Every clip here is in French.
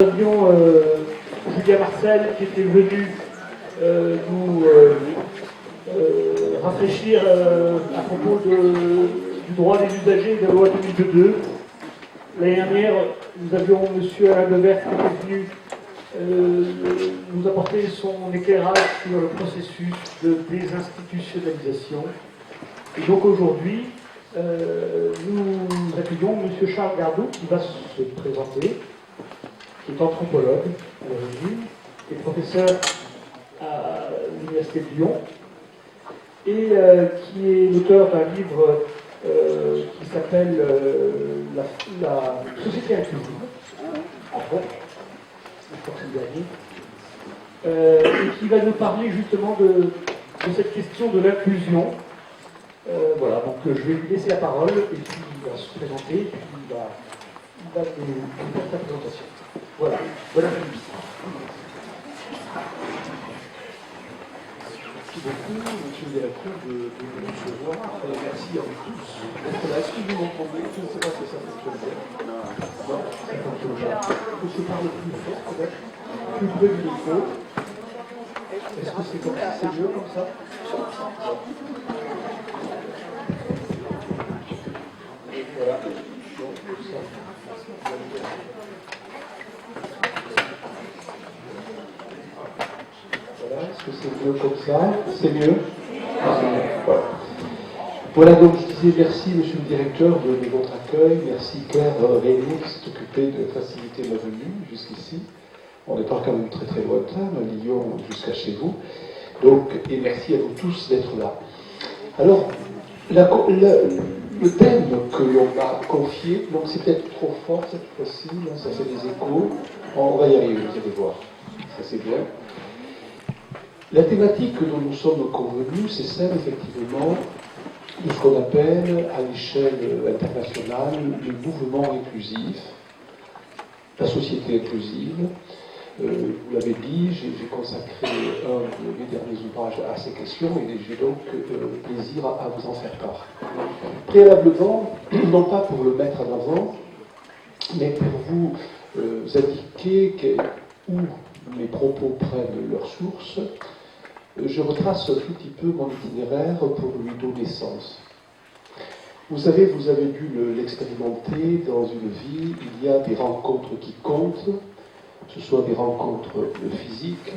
avions Julien Marcel qui était venu nous rafraîchir à propos du droit des usagers de la loi 2002. L'année dernière, nous avions M. Alain Devers qui était venu nous apporter son éclairage sur le processus de désinstitutionnalisation. Et donc aujourd'hui, nous accueillons M. Charles Gardot qui va se présenter, qui est anthropologue à l'origine, qui est professeur à l'Université de Lyon, et qui est l'auteur d'un livre qui s'appelle la Société inclusive, en fait, je crois que c'est le dernier, et qui va nous parler justement de cette question de l'inclusion. Voilà, donc je vais lui laisser la parole, et puis il va se présenter, et puis il va nous faire sa présentation. Voilà, bon après-midi. Merci beaucoup, monsieur le directeur, de nous recevoir. Merci à vous tous d'être là. Est-ce que vous m'entendez? Je ne sais pas si ça fonctionne bien. Non, ça fonctionne pas. Il faut se parler plus fort, peut-être. Plus près du micro. Est-ce que c'est comme ça? C'est mieux comme ça? Voilà. Donc, ça. Voilà, est-ce que c'est mieux comme ça? C'est mieux? Voilà. Voilà, donc je disais merci, monsieur le directeur, de votre accueil. Merci Claire Rémy qui s'est occupée de faciliter ma venue jusqu'ici. On n'est pas quand même très très lointain, à Lyon jusqu'à chez vous. Donc, et merci à vous tous d'être là. Alors, le thème que l'on m'a confié, donc c'est peut-être trop fort cette fois-ci, ça fait des échos. On va y arriver, vous allez voir. Ça c'est bien. La thématique dont nous sommes convenus, c'est celle effectivement de ce qu'on appelle à l'échelle internationale le mouvement inclusif, la société inclusive. Vous l'avez dit, j'ai consacré un de mes derniers ouvrages à ces questions et j'ai donc plaisir à vous en faire part. Préalablement, non pas pour le mettre en avant, mais pour vous indiquer où mes propos prennent leur source, je retrace un tout petit peu mon itinéraire pour lui donner sens. Vous savez, vous avez dû l'expérimenter dans une vie, il y a des rencontres qui comptent, que ce soit des rencontres physiques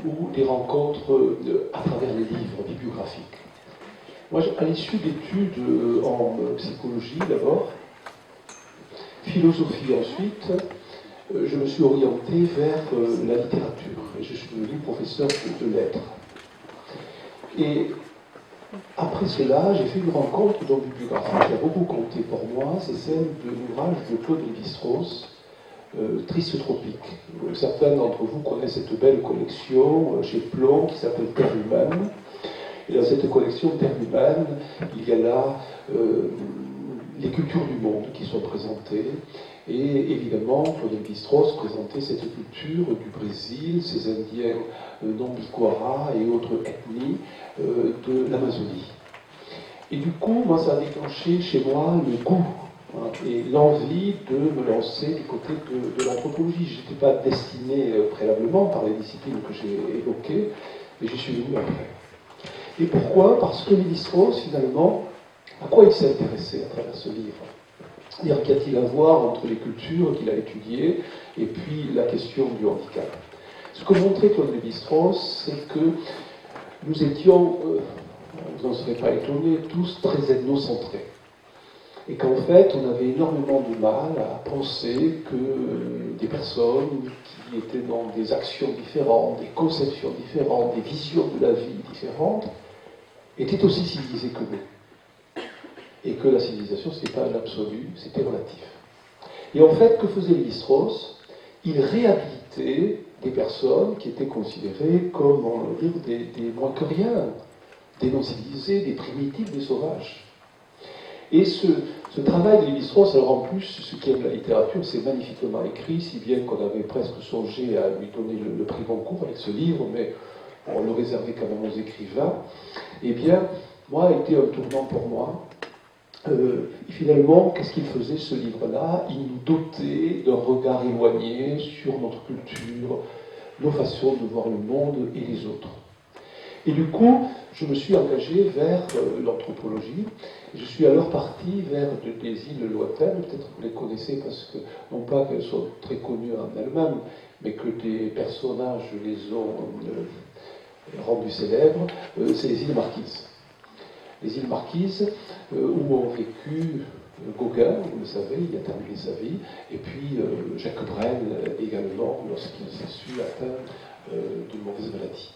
ou des rencontres à travers les livres bibliographiques. Moi, à l'issue d'études en psychologie d'abord, philosophie ensuite, je me suis orienté vers la littérature et je suis devenu professeur de lettres. Et après cela, j'ai fait une rencontre dans bibliographique qui a beaucoup compté pour moi, c'est celle de l'ouvrage de Claude Lévi-Strauss, Triste tropique. Certains d'entre vous connaissent cette belle collection chez Plon qui s'appelle Terre humaine. Et dans cette collection Terre humaine, il y a là les cultures du monde qui sont présentées. Et évidemment, Claude Lévi-Strauss présentait cette culture du Brésil, ces Indiens Nombiquara et autres ethnies de l'Amazonie. Et du coup, moi, ça a déclenché chez moi le goût et l'envie de me lancer du côté de l'anthropologie. Je n'étais pas destiné préalablement par les disciplines que j'ai évoquées, mais j'y suis venu après. Et pourquoi? Parce que Lévi-Strauss, finalement, à quoi il s'est intéressé à travers ce livre? C'est-à-dire qu'y a-t-il à voir entre les cultures qu'il a étudiées et puis la question du handicap? Ce que montrait Claude Lévi-Strauss, c'est que nous étions, vous n'en serez pas étonnés, tous très ethnocentrés. Et qu'en fait, on avait énormément de mal à penser que des personnes qui étaient dans des actions différentes, des conceptions différentes, des visions de la vie différentes, étaient aussi civilisées que nous. Et que la civilisation, ce n'était pas l'absolu, c'était relatif. Et en fait, que faisait Lévi-Strauss? Il réhabilitait des personnes qui étaient considérées comme, on va dire, des moins que rien, des non-civilisés, des primitifs, des sauvages. Et ce travail de Lévi-Strauss, alors en plus, ce qui aime la littérature, c'est magnifiquement écrit, si bien qu'on avait presque songé à lui donner le prix Goncourt avec ce livre, mais on le réservait quand même aux écrivains. Eh bien, moi, a été un tournant pour moi, Finalement, qu'est-ce qu'il faisait ce livre-là? Il nous dotait d'un regard éloigné sur notre culture, nos façons de voir le monde et les autres. Et du coup, je me suis engagé vers l'anthropologie. Je suis alors parti vers des îles lointaines, peut-être que vous les connaissez parce que, non pas qu'elles soient très connues en elles-mêmes, mais que des personnages les ont rendues célèbres, c'est les îles Marquises. Les îles Marquises, où ont vécu Gauguin, vous le savez, il a terminé sa vie, et puis Jacques Brel également, lorsqu'il s'est su atteint d'une mauvaise maladie.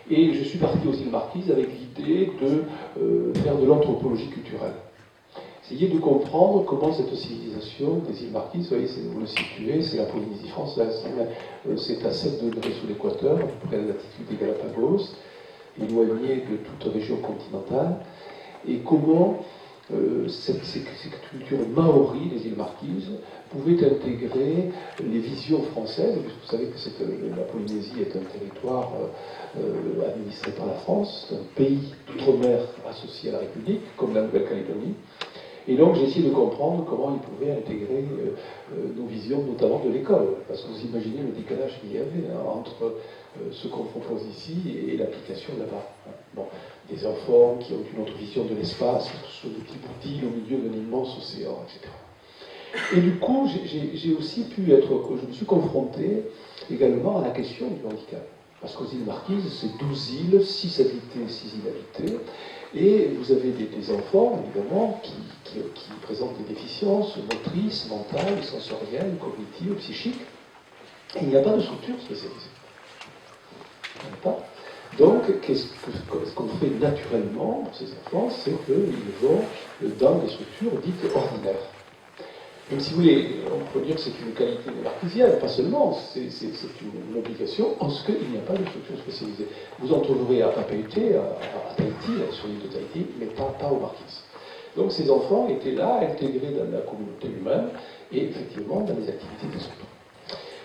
Et je suis parti aux îles Marquises avec l'idée de faire de l'anthropologie culturelle. Essayer de comprendre comment cette civilisation des îles Marquises, vous voyez, vous le situez, c'est la Polynésie française, c'est à 7 degrés sous l'équateur, à peu près à la latitude des Galapagos, éloigné de toute région continentale, et comment cette culture maori des îles Marquises pouvait intégrer les visions françaises, puisque vous savez que la Polynésie est un territoire administré par la France, c'est un pays d'outre-mer associé à la République, comme la Nouvelle-Calédonie. Et donc j'ai essayé de comprendre comment ils pouvaient intégrer nos visions, notamment de l'école, parce que vous imaginez le décalage qu'il y avait entre ce qu'on propose ici et l'application là-bas. Bon, des enfants qui ont une autre vision de l'espace, sur des petits bouts d'îles au milieu d'un immense océan, etc. Et du coup, j'ai aussi je me suis confronté également à la question du handicap. Parce qu'aux îles Marquises, c'est 12 îles, 6 habités, 6 inhabitées, et vous avez des enfants, évidemment, qui présentent des déficiences motrices, mentales, sensorielles, cognitives, psychiques, et il n'y a pas de structure spécialisée. Il n'y en a pas. Donc, qu'est-ce qu'on fait naturellement pour ces enfants? C'est qu'ils vont dans des structures dites ordinaires. Même si vous voulez, on peut dire que c'est une qualité marquisienne, pas seulement, c'est une obligation, en ce qu'il n'y a pas de structure spécialisée. Vous en trouverez à Papeete, à Tahiti, sur l'île de Tahiti, mais pas aux Marquises. Donc ces enfants étaient là, intégrés dans la communauté humaine, et effectivement dans les activités des autres.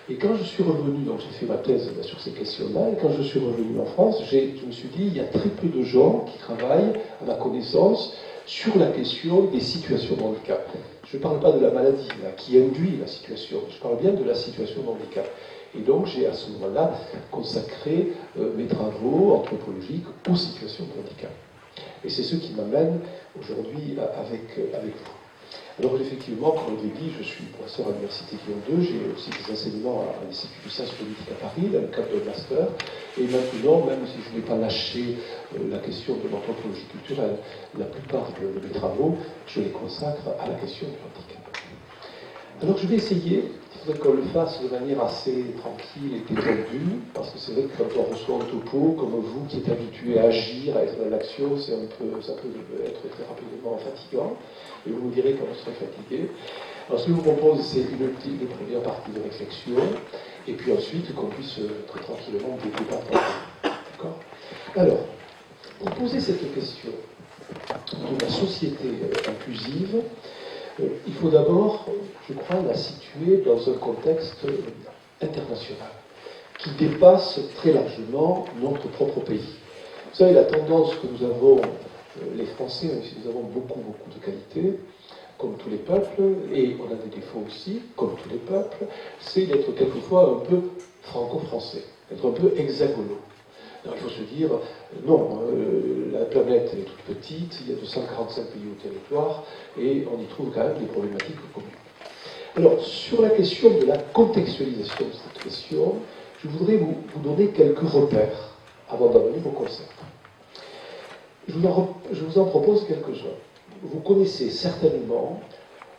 Et quand je suis revenu, donc j'ai fait ma thèse sur ces questions-là, et quand je suis revenu en France, je me suis dit, il y a très peu de gens qui travaillent, à ma connaissance, sur la question des situations de handicap. Je ne parle pas de la maladie là, qui induit la situation, je parle bien de la situation de handicap. Et donc j'ai à ce moment-là consacré mes travaux anthropologiques aux situations de handicap. Et c'est ce qui m'amène aujourd'hui avec vous. Alors effectivement, comme je l'ai dit, je suis professeur à l'Université Lyon 2, j'ai aussi des enseignements à l'Institut de sciences politiques à Paris, dans le cadre de master, et maintenant, même si je n'ai pas lâché la question de l'anthropologie culturelle, la plupart de mes travaux, je les consacre à la question du handicap. Alors je vais essayer, il faudrait qu'on le fasse de manière assez tranquille et détendue, parce que c'est vrai que quand on reçoit un topo, comme vous qui êtes habitué à agir, à être dans l'action, ça peut être très rapidement fatigant, et vous me direz quand vous serez fatigué. Alors ce que je vous propose, c'est une première partie de réflexion, et puis ensuite qu'on puisse très tranquillement débattre. D'accord? Alors, pour poser cette question de la société inclusive, il faut d'abord, je crois, la situer dans un contexte international qui dépasse très largement notre propre pays. Vous savez, la tendance que nous avons, les Français, même si nous avons beaucoup de qualités, comme tous les peuples, et on a des défauts aussi, comme tous les peuples, c'est d'être quelquefois un peu franco-français, d'être un peu hexagonaux. Alors, il faut se dire, non, la planète est toute petite, il y a 245 pays au territoire, et on y trouve quand même des problématiques communes. Alors, sur la question de la contextualisation de cette question, je voudrais vous donner quelques repères avant d'amener vos concepts. Je vous en propose quelques-uns. Vous connaissez certainement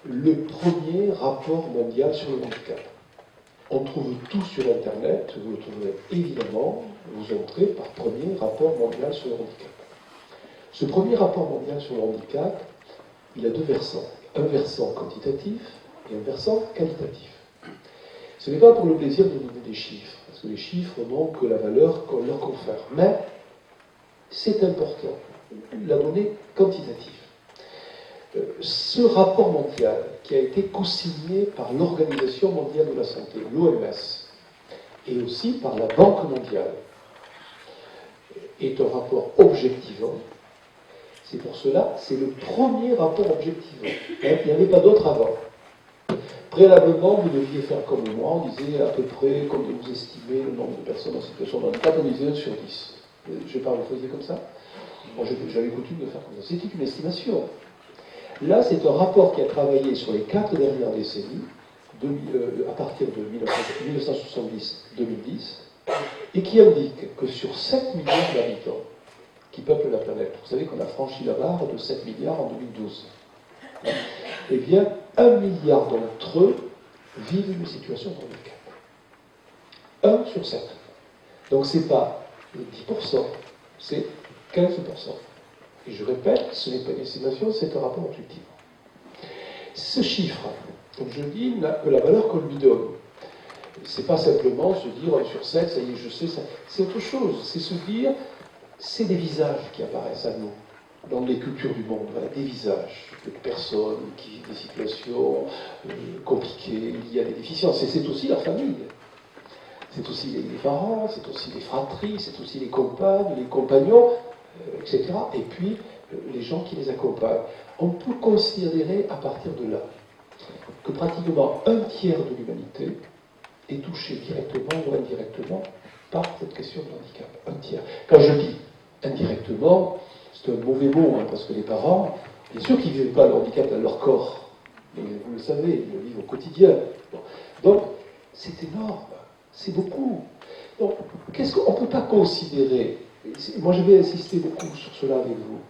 le premier rapport mondial sur le handicap. On trouve tout sur Internet, vous le trouverez évidemment, vous entrez par premier rapport mondial sur le handicap. Ce premier rapport mondial sur le handicap, il a deux versants. Un versant quantitatif et un versant qualitatif. Ce n'est pas pour le plaisir de donner des chiffres, parce que les chiffres n'ont que la valeur qu'on leur confère. Mais c'est important, la donnée quantitative. Ce rapport mondial, qui a été co-signé par l'Organisation mondiale de la santé, l'OMS, et aussi par la Banque mondiale, est un rapport objectivant. C'est pour cela, c'est le premier rapport objectivant. Il n'y avait pas d'autre avant. Préalablement, vous deviez faire comme moi, on disait à peu près, comme vous estimez le nombre de personnes en situation de handicap, on disait 1 sur 10. Je parle, vous faisiez comme ça? Moi, j'avais coutume de faire comme ça. C'était une estimation. Là, c'est un rapport qui a travaillé sur les 4 dernières décennies, à partir de 1970-2010, et qui indique que sur 7 milliards d'habitants qui peuplent la planète, vous savez qu'on a franchi la barre de 7 milliards en 2012, eh bien, 1 milliard d'entre eux vivent une situation de handicap. 1 sur 7. Donc, ce n'est pas 10%, c'est 15%. Et je répète, ce n'est pas une estimation, c'est un rapport objectif. Ce chiffre, comme je dis, n'a que la valeur qu'on lui donne. Ce n'est pas simplement se dire 1 sur 7, ça y est, je sais, ça. C'est autre chose. C'est se dire, c'est des visages qui apparaissent à nous, dans les cultures du monde. Voilà, des visages de personnes qui vivent des situations compliquées, il y a des déficiences. Et c'est aussi la famille. C'est aussi les parents, c'est aussi les fratries, c'est aussi les compagnes, les compagnons, etc. Et puis, les gens qui les accompagnent. On peut considérer à partir de là que pratiquement 1/3 de l'humanité est touché directement ou indirectement par cette question de handicap. 1/3. Quand je dis indirectement, c'est un mauvais mot, parce que les parents, bien sûr qu'ils ne vivent pas le handicap dans leur corps, mais vous le savez, ils le vivent au quotidien. Bon. Donc, c'est énorme, c'est beaucoup. Donc, qu'est-ce qu'on ne peut pas considérer, moi je vais insister beaucoup sur cela avec vous,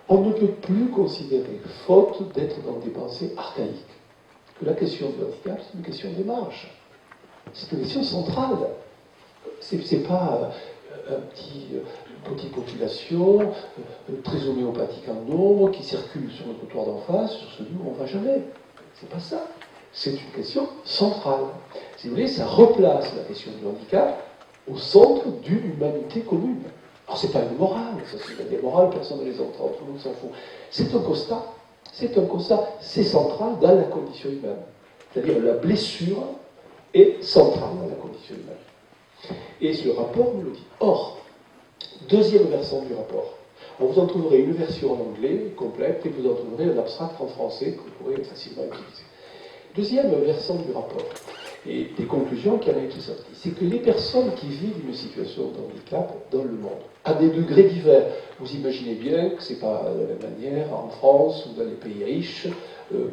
on ne peut plus considérer, faute d'être dans des pensées archaïques, que la question du handicap, c'est une question des marges. C'est une question centrale. C'est pas une petite population très homéopathique en nombre qui circule sur le trottoir d'en face, sur celui où on ne va jamais. C'est pas ça. C'est une question centrale. Si vous voulez, ça replace la question du handicap au centre d'une humanité commune. Alors, c'est pas une morale, ça, c'est des morales, personne ne les entend, tout le monde s'en fout. C'est un constat, c'est central dans la condition humaine. C'est-à-dire la blessure est centrale dans la condition humaine. Et ce rapport nous le dit. Or, deuxième versant du rapport, vous en trouverez une version en anglais complète et vous en trouverez un abstract en français que vous pourrez facilement utiliser. Deuxième versant du rapport, et des conclusions qui en ont été sorties, c'est que les personnes qui vivent une situation de handicap dans le monde, à des degrés divers, vous imaginez bien que ce n'est pas de la même manière en France ou dans les pays riches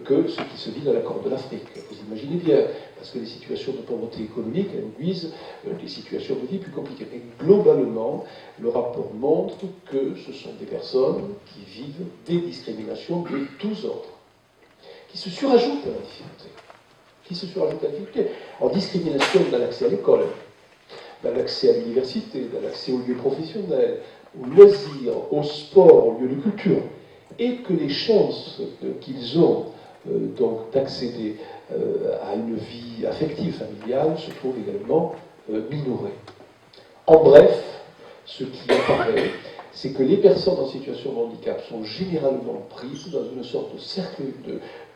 que ce qui se vit dans la Corne de l'Afrique. Vous imaginez bien, parce que les situations de pauvreté économique induisent des situations de vie plus compliquées. Mais globalement, le rapport montre que ce sont des personnes qui vivent des discriminations de tous ordres, qui se surajoutent à la difficulté. En discrimination dans l'accès à l'école, dans l'accès à l'université, dans l'accès aux lieux professionnels, aux loisirs, au sport, aux lieux de culture, et que les chances qu'ils ont donc d'accéder à une vie affective, familiale, se trouvent également minorées. En bref, ce qui apparaît, c'est que les personnes en situation de handicap sont généralement prises dans une sorte de cercle,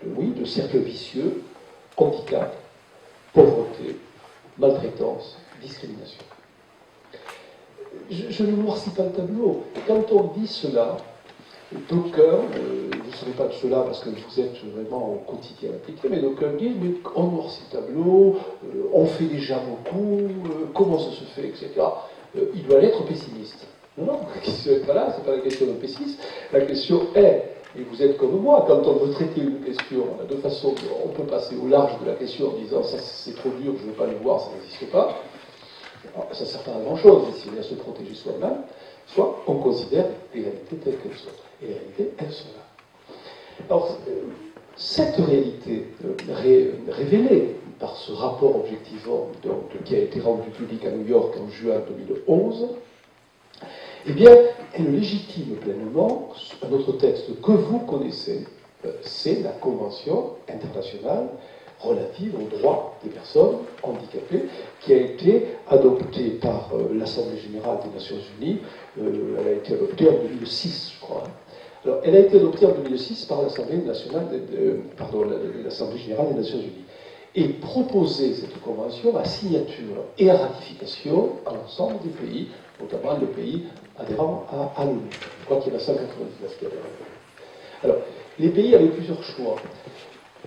de cercle vicieux, handicap, pauvreté, maltraitance, discrimination. Je ne noircis pas le tableau. Quand on dit cela, d'aucuns, vous ne savez pas de cela parce que vous êtes vraiment au quotidien impliqué, mais d'aucuns disent, mais on noircit le tableau, on fait déjà beaucoup, comment ça se fait, etc. Il doit être pessimiste. Non, la question n'est pas là, ce n'est pas la question de pessimiste. La question est, et vous êtes comme moi, quand on veut traiter une question, on a deux façons, on peut passer au large de la question en disant, ça c'est trop dur, je ne veux pas le voir, ça n'existe pas. Alors, ça ne sert pas à grand-chose ici, à se protéger soi-même, soit on considère les réalités telles qu'elles sont. Et les réalités, elles sont là. Alors, cette réalité révélée par ce rapport objectivant qui a été rendu public à New York en juin 2011, eh bien, elle légitime pleinement un autre texte que vous connaissez, c'est la Convention internationale relative aux droits des personnes handicapées, qui a été adoptée par l'Assemblée générale des Nations Unies. Elle a été adoptée en 2006, je crois. Alors, elle a été adoptée en 2006 par l'Assemblée générale des Nations Unies. Et proposer cette convention à signature et à ratification à l'ensemble des pays, notamment les pays adhérents à l'ONU. Je crois qu'il y en a 199 qui adhèrent. Alors, les pays avaient plusieurs choix.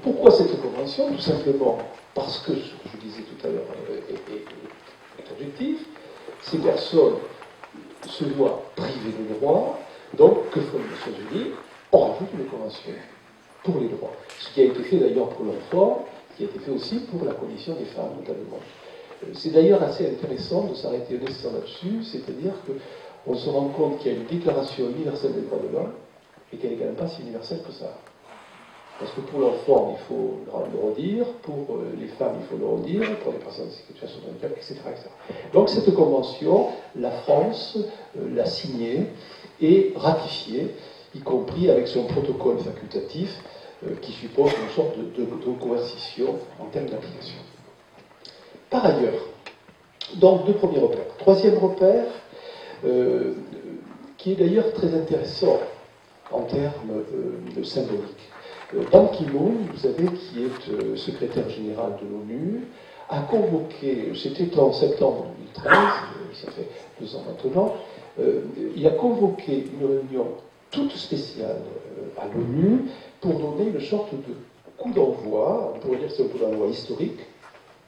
Pourquoi cette convention? Tout simplement parce que, ce que je disais tout à l'heure est objectif, ces personnes se voient privées de droits, donc que font les Nations Unies? On rajoute une convention pour les droits. Ce qui a été fait d'ailleurs pour l'enfant, ce qui a été fait aussi pour la condition des femmes notamment. C'est d'ailleurs assez intéressant de s'arrêter un instant là-dessus, c'est-à-dire qu'on se rend compte qu'il y a une déclaration universelle des droits de l'homme et qu'elle n'est quand même pas si universelle que ça. Parce que pour l'enfant, il faut le redire, pour les femmes, il faut le redire, pour les personnes en situation de handicap, etc., etc. Donc cette convention, la France l'a signée et ratifiée, y compris avec son protocole facultatif qui suppose une sorte de coercition en termes d'application. Par ailleurs, donc deux premiers repères. Troisième repère, qui est d'ailleurs très intéressant en termes symboliques. Ban Ki-moon, vous savez, qui est secrétaire général de l'ONU, a convoqué, c'était en septembre 2013, ça fait 2 ans maintenant, il a convoqué une réunion toute spéciale à l'ONU pour donner une sorte de coup d'envoi, on pourrait dire que c'est un coup d'envoi historique,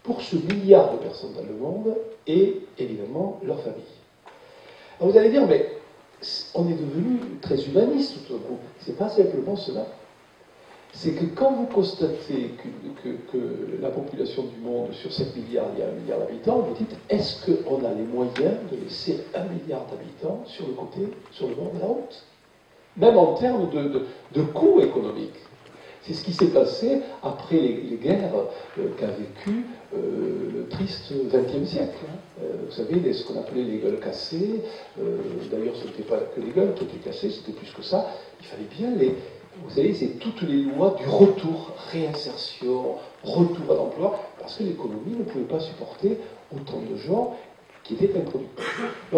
pour ce milliard de personnes dans le monde et évidemment leurs familles. Alors vous allez dire, mais on est devenu très humaniste tout d'un coup. C'est pas simplement cela. C'est que quand vous constatez que la population du monde, sur 7 milliards, il y a 1 milliard d'habitants, vous dites, est-ce qu'on a les moyens de laisser 1 milliard d'habitants sur le côté, sur le bord de la route? Même en termes de coûts économiques. C'est ce qui s'est passé après les guerres qu'a vécu le triste XXe siècle. Vous savez, ce qu'on appelait les gueules cassées. D'ailleurs, ce n'était pas que les gueules qui étaient cassées, c'était plus que ça. Il fallait bien les... Vous savez, c'est toutes les lois du retour, réinsertion, retour à l'emploi, parce que l'économie ne pouvait pas supporter autant de gens qui étaient improductifs. Donc,